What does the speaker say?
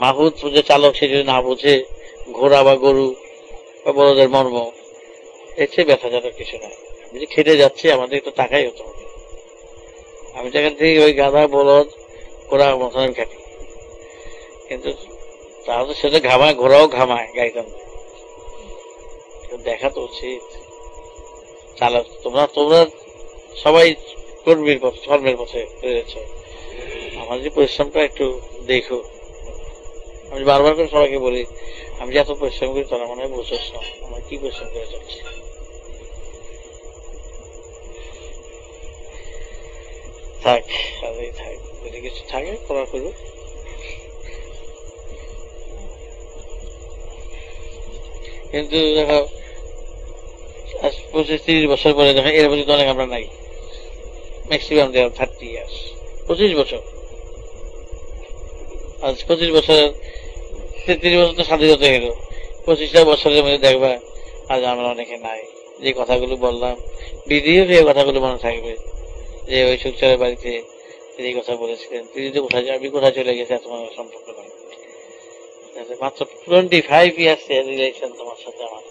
মাহুত যে চালক সে যদি না বুঝে ঘোড়া বা গরু বা বড়দের মর্ম, এর চেয়ে ব্যথাজনক কিছু নয়। আমি যে খেটে যাচ্ছি আমাদের একটু টাকাই হতে হবে। আমি যেখান থেকে ওই গাধা বলদ ঘোড়া মতন খাটি, কিন্তু তাহলে সেটা ঘামায়, ঘোড়াও ঘামায় গাড়িটা, দেখা তো উচিত। চালক তোমরা তোমরা সবাই কর্মীর পথে ধর্মের পথে রয়েছে, আমাদের পরিশ্রমটা একটু দেখো। আমি বারবার করে সবাইকে বলি, আমি যে এত পরিশ্রম করি তোরা মনে হয় বুঝছ না আমরা কি পরিশ্রম করে চলছি। থাক থাক, যদি কিছু থাকে তোরা করবো। কিন্তু দেখো 25-30 বছর পরে দেখো এর মধ্যে তো অনেক আমরা নাই, ম্যাক্সিমাম দেখো 30 ইয়ার্স, 25 বছর। আজ 25 বছর 33 বছর তো স্বাধীনতা গেল, 25টা বছরের মধ্যে দেখবা আজ আমরা অনেকে নাই। যে কথাগুলো বললাম ভিডিও যে কথাগুলো মনে থাকবে, যে ওই সুখচারের বাড়িতে এই কথা বলেছিলেন, তিনি তো কোথায় যাবি, কোথায় চলে গেছে এত সম্পর্ক নয়। মাত্র 25 ইয়ার্স রিলেশন তোমার সাথে আমার,